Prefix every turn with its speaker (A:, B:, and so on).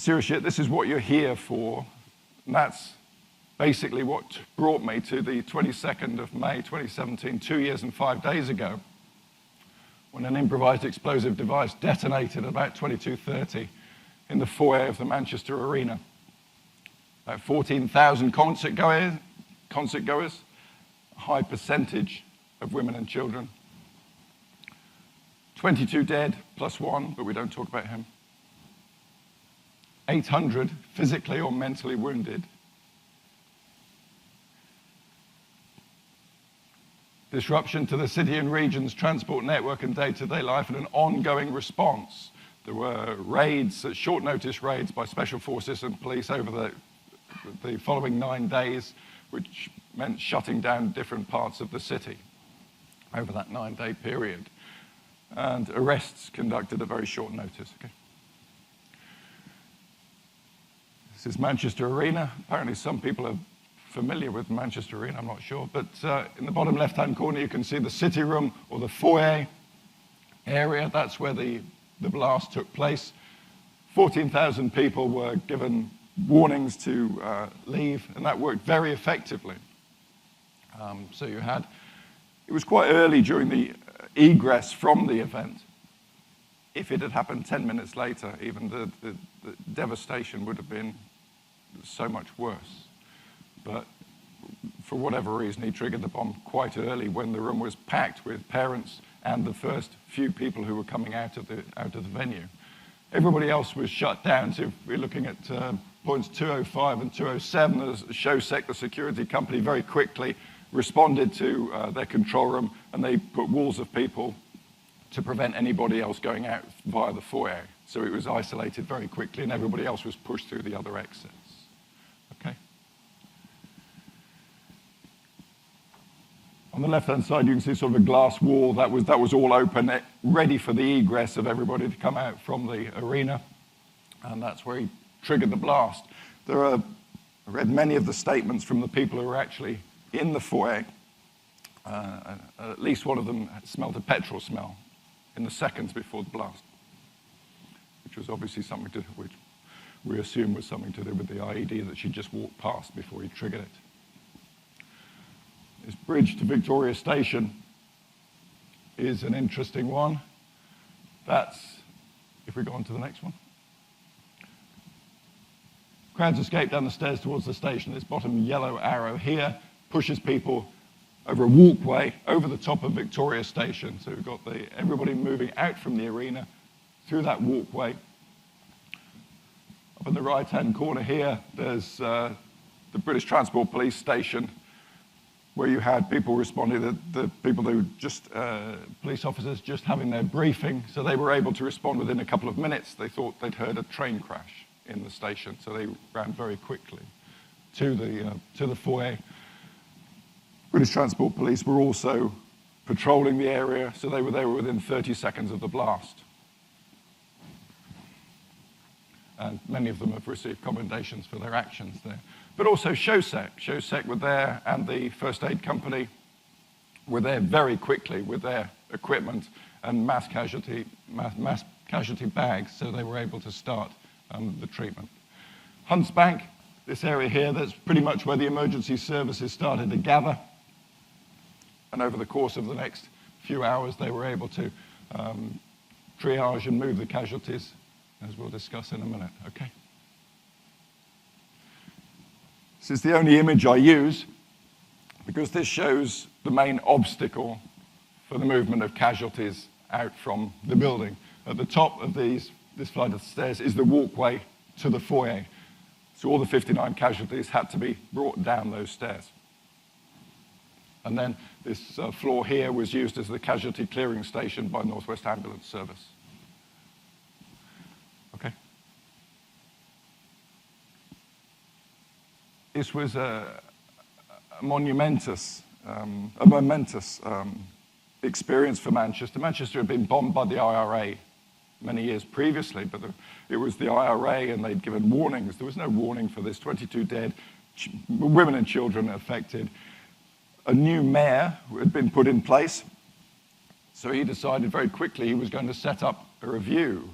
A: serious shit, this is what you're here for. And that's basically what brought me to the 22nd of May 2017, 2 years and 5 days ago, when an improvised explosive device detonated at about 22:30 in the foyer of the Manchester Arena. About 14,000 concert goers, a high percentage of women and children. 22 dead, plus one, but we don't talk about him. 800 physically or mentally wounded. Disruption to the city and region's transport network and day-to-day life, and an ongoing response. There were raids, short notice raids by special forces and police over the following 9 days, which meant shutting down different parts of the city over that 9-day period. And arrests conducted at very short notice. Okay. This is Manchester Arena. Apparently some people are familiar with Manchester Arena, I'm not sure. But in the bottom left-hand corner, you can see the city room or the foyer area. That's where the blast took place. 14,000 people were given warnings to leave, and that worked very effectively. So it was quite early during the egress from the event. If it had happened 10 minutes later, even the devastation would have been so much worse. But for whatever reason, he triggered the bomb quite early when the room was packed with parents and the first few people who were coming out of the venue. Everybody else was shut down. So if we're looking at points 205 and 207, as Shosek, the security company, very quickly responded to their control room, and they put walls of people to prevent anybody else going out via the foyer. So it was isolated very quickly, and everybody else was pushed through the other exits. Okay. On the left-hand side, you can see sort of a glass wall that was all open, ready for the egress of everybody to come out from the arena, and that's where he triggered the blast. I read many of the statements from the people who were actually in the foyer. At least one of them smelled a petrol smell in the seconds before the blast, which was obviously which we assume was something to do with the IED that she just walked past before he triggered it. This bridge to Victoria Station is an interesting one. That's, if we go on to the next one. Crowds escape down the stairs towards the station. This bottom yellow arrow here pushes people over a walkway over the top of Victoria Station. So we've got everybody moving out from the arena through that walkway. Up in the right-hand corner here, there's the British Transport Police Station, where you had people responding, the people who police officers just having their briefing, so they were able to respond within a couple of minutes. They thought they'd heard a train crash in the station, so they ran very quickly to the foyer. British Transport Police were also patrolling the area, so they were within 30 seconds of the blast. And many of them have received commendations for their actions there. But also Shosek were there, and the first aid company were there very quickly with their equipment and mass casualty bags, so they were able to start the treatment. Huntsbank, this area here, that's pretty much where the emergency services started to gather. And over the course of the next few hours, they were able to triage and move the casualties, as we'll discuss in a minute. Okay. This is the only image I use because this shows the main obstacle for the movement of casualties out from the building. At the top of this flight of stairs is the walkway to the foyer. So all the 59 casualties had to be brought down those stairs. And then this floor here was used as the casualty clearing station by Northwest Ambulance Service. Okay. This was a momentous experience for Manchester. Manchester had been bombed by the IRA many years previously, but it was the IRA, and they'd given warnings. There was no warning for this. 22 dead, women and children affected. A new mayor had been put in place, so he decided very quickly he was going to set up a review